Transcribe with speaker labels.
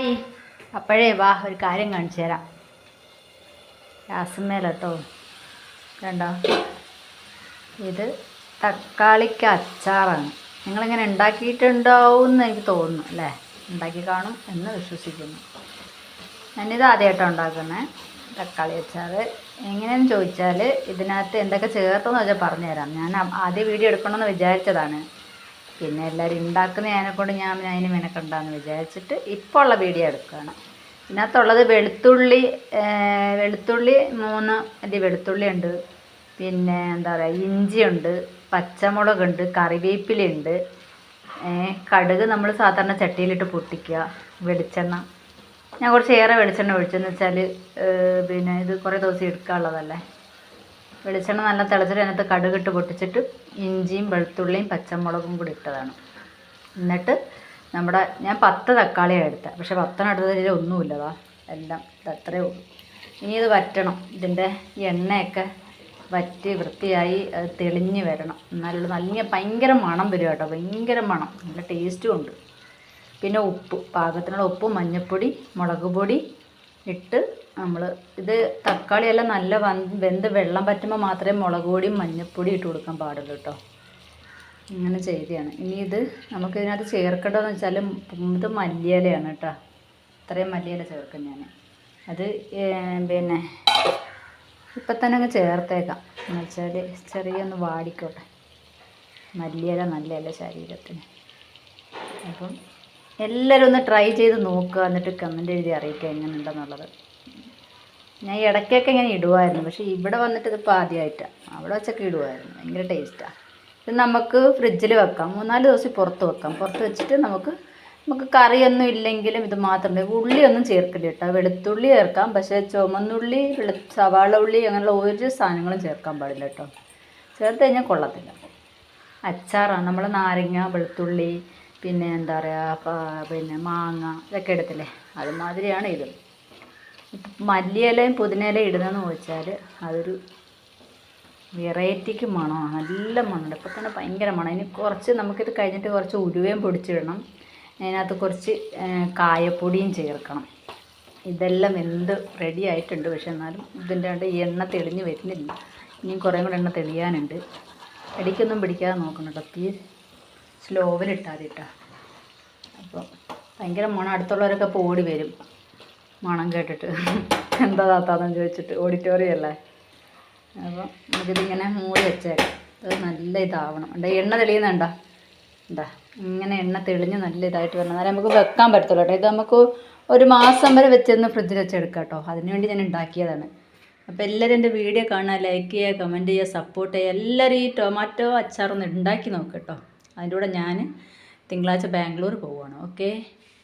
Speaker 1: Hi. അപ്പോഴേ വാ ഒരു കാര്യം കാണിച്ചു തരാം. ഗ്യാസുമേലട്ടോ കണ്ടോ, ഇത് തക്കാളിക്ക് അച്ചാറാണ്. നിങ്ങളിങ്ങനെ ഉണ്ടാക്കിയിട്ടുണ്ടാവും എന്ന് എനിക്ക് തോന്നുന്നു അല്ലേ? ഉണ്ടാക്കി കാണും എന്ന് വിശ്വസിക്കുന്നു. ഞാനിത് ആദ്യമായിട്ടാണ് ഉണ്ടാക്കുന്നത്. തക്കാളി അച്ചാർ എങ്ങനെയെന്ന് ചോദിച്ചാൽ ഇതിനകത്ത് എന്തൊക്കെ ചേർത്തെന്ന് വെച്ചാൽ പറഞ്ഞുതരാം. ഞാൻ ആദ്യം വീഡിയോ എടുക്കണമെന്ന് വിചാരിച്ചതാണ്, പിന്നെ എല്ലാവരും ഉണ്ടാക്കുന്നതിനെക്കൊണ്ട് ഞാൻ അതിന് മെനക്കെണ്ടാന്ന് വിചാരിച്ചിട്ട് ഇപ്പോൾ ഉള്ള വീഡിയോ എടുക്കുകയാണ്. ഇതിനകത്തുള്ളത് വെളുത്തുള്ളി 3 അല്ലി വെളുത്തുള്ളി ഉണ്ട്, പിന്നെ എന്താ പറയുക ഇഞ്ചിയുണ്ട്, പച്ചമുളകുണ്ട്, കറിവേപ്പിലയുണ്ട്, കടുക് നമ്മൾ സാധാരണ ചട്ടിയിലിട്ട് പൊട്ടിക്കുക, വെളിച്ചെണ്ണ. ഞാൻ കുറച്ച് ഏറെ വെളിച്ചെണ്ണ ഒഴിച്ചെന്ന് വെച്ചാൽ പിന്നെ ഇത് കുറേ ദിവസം എടുക്കാനുള്ളതല്ലേ. വെളിച്ചെണ്ണ നല്ല തിളച്ചിട്ട് അതിനകത്ത് കടുകിട്ട് പൊട്ടിച്ചിട്ട് ഇഞ്ചിയും വെളുത്തുള്ളിയും പച്ചമുളകും കൂടി ഇട്ടതാണ്. എന്നിട്ട് ഞാൻ 10 തക്കാളിയാണ് എടുത്തത്, പക്ഷേ 10 എടുത്തതിൽ ഒന്നുമില്ലതാ, എല്ലാം അത്രയേ ഉള്ളൂ. ഇനി ഇത് വറ്റണം. ഇതിൻ്റെ എണ്ണയൊക്കെ വറ്റി വൃത്തിയായി അത് തെളിഞ്ഞ് വരണം. എന്നാലുള്ള നല്ല ഭയങ്കര മണം വരും കേട്ടോ, ഭയങ്കര മണം, നല്ല ടേസ്റ്റും ഉണ്ട്. പിന്നെ ഉപ്പ്, പാകത്തിനുള്ള ഉപ്പും മഞ്ഞൾപ്പൊടി മുളക് പൊടി ഇട്ട് നമ്മൾ ഇത് തക്കാളിയെല്ലാം നല്ല വെന്ത് വെള്ളം പറ്റുമ്പോൾ മാത്രമേ മുളക് പൊടിയും മഞ്ഞൾപ്പൊടി ഇട്ട് കൊടുക്കാൻ പാടുള്ളൂ കേട്ടോ. ഇങ്ങനെ ചെയ്തതാണ്. ഇനി ഇത് നമുക്കിതിനകത്ത് ചേർക്കേണ്ടതെന്ന് വെച്ചാൽ ഇത് മല്ലിയിലയാണ് കേട്ടോ. ഇത്രയും മല്ലിയില ചേർക്കും ഞാൻ. അത് പിന്നെ ഇപ്പം തന്നെ അങ്ങ് ചേർത്തേക്കാം, എന്ന് വെച്ചാൽ ചെറിയൊന്ന് വാടിക്കോട്ടെ. മല്ലിയില നല്ലതല്ല ശരീരത്തിന്. അപ്പം എല്ലാവരും ഒന്ന് ട്രൈ ചെയ്ത് നോക്കുക, എന്നിട്ട് കമൻറ്റ് എഴുതി അറിയിക്കുക എങ്ങനെയുണ്ടെന്നുള്ളത്. ഞാൻ ഇടയ്ക്കൊക്കെ ഇങ്ങനെ ഇടുമായിരുന്നു, പക്ഷേ ഇവിടെ വന്നിട്ട് ഇതിപ്പോൾ ആദ്യമായിട്ടാണ്. അവിടെ വെച്ചൊക്കെ ഇടുമായിരുന്നു, ഭയങ്കര ടേസ്റ്റാണ്. ഇത് നമുക്ക് ഫ്രിഡ്ജിൽ വെക്കാം, 3-4 ദിവസം പുറത്ത് വെക്കാം. പുറത്ത് വെച്ചിട്ട് നമുക്ക് കറിയൊന്നും ഇല്ലെങ്കിലും ഇത് മാത്രം മതി. ഉള്ളിയൊന്നും ചേർക്കില്ല കേട്ടോ. വെളുത്തുള്ളി ചേർക്കാം, പക്ഷേ ചുമന്നുള്ളി സവാള ഉള്ളി അങ്ങനെയുള്ള ഒരു സാധനങ്ങളും ചേർക്കാൻ പാടില്ല കേട്ടോ. ചേർത്ത് കഴിഞ്ഞാൽ കൊള്ളത്തില്ല. അച്ചാറാണ്. നമ്മൾ നാരങ്ങ, വെളുത്തുള്ളി, പിന്നെ എന്താ പറയുക, പിന്നെ മാങ്ങ ഇതൊക്കെ എടുത്തില്ലേ, അതുമാതിരിയാണ് ഇത്. മല്ലിയിലയും പുതിനയിലയും ഇടുന്നതെന്ന് ചോദിച്ചാൽ അതൊരു വെറൈറ്റിക്ക് മണമാണ്, നല്ല മണമുണ്ട്. ഇപ്പോൾ തന്നെ ഭയങ്കര മണം. ഇനി കുറച്ച് നമുക്കിത് കഴിഞ്ഞിട്ട് കുറച്ച് ഉലുവയും പൊടിച്ചിടണം. അതിനകത്ത് കുറച്ച് കായപ്പൊടിയും ചേർക്കണം. ഇതെല്ലാം റെഡി ആയിട്ടുണ്ട്, പക്ഷെ എന്നാലും ഇതിൻ്റെ എണ്ണ തെളിഞ്ഞ് വരുന്നില്ല. ഇനിയും കുറേ കൂടെ എണ്ണ തെളിയാനുണ്ട്. ഇടയ്ക്കൊന്നും പിടിക്കാതെ നോക്കണം കേട്ടോ. തീ സ്ലോവിലിട്ടാൽ കേട്ടോ. അപ്പോൾ ഭയങ്കര മണം. അടുത്തുള്ളവരൊക്കെ ഇപ്പോൾ ഓടി വരും മണം കേട്ടിട്ട്, എന്താ താത്താന്ന് ചോദിച്ചിട്ട്. ഓഡിറ്റോറിയം അല്ലേ. അപ്പോൾ നമുക്കിതിങ്ങനെ മൂടി വെച്ചേക്കാം. അത് നല്ല ഇതാവണം. എണ്ണ തെളിയുന്നുണ്ടോ? ഇങ്ങനെ എണ്ണ തെളിഞ്ഞ് നല്ല ഇതായിട്ട് വരണം, എന്നാലും നമുക്ക് വെക്കാൻ പറ്റത്തുള്ളൂ കേട്ടോ. ഇത് നമുക്ക് 1 മാസം വരെ വെച്ചൊന്ന് ഫ്രിഡ്ജിൽ വെച്ചെടുക്കാം കേട്ടോ. അതിനുവേണ്ടി ഞാൻ ഉണ്ടാക്കിയതാണ്. അപ്പോൾ എല്ലാവരും എൻ്റെ വീഡിയോ കാണുക, ലൈക്ക് ചെയ്യുക, കമൻറ്റ് ചെയ്യുക, സപ്പോർട്ട് ചെയ്യുക. എല്ലാവരും ഈ ടൊമാറ്റോ അച്ചാറൊന്ന് ഉണ്ടാക്കി നോക്കുക കേട്ടോ. അതിൻ്റെ കൂടെ ഞാൻ തിങ്കളാഴ്ച ബാംഗ്ലൂർ പോവുകയാണ്. ഓക്കെ.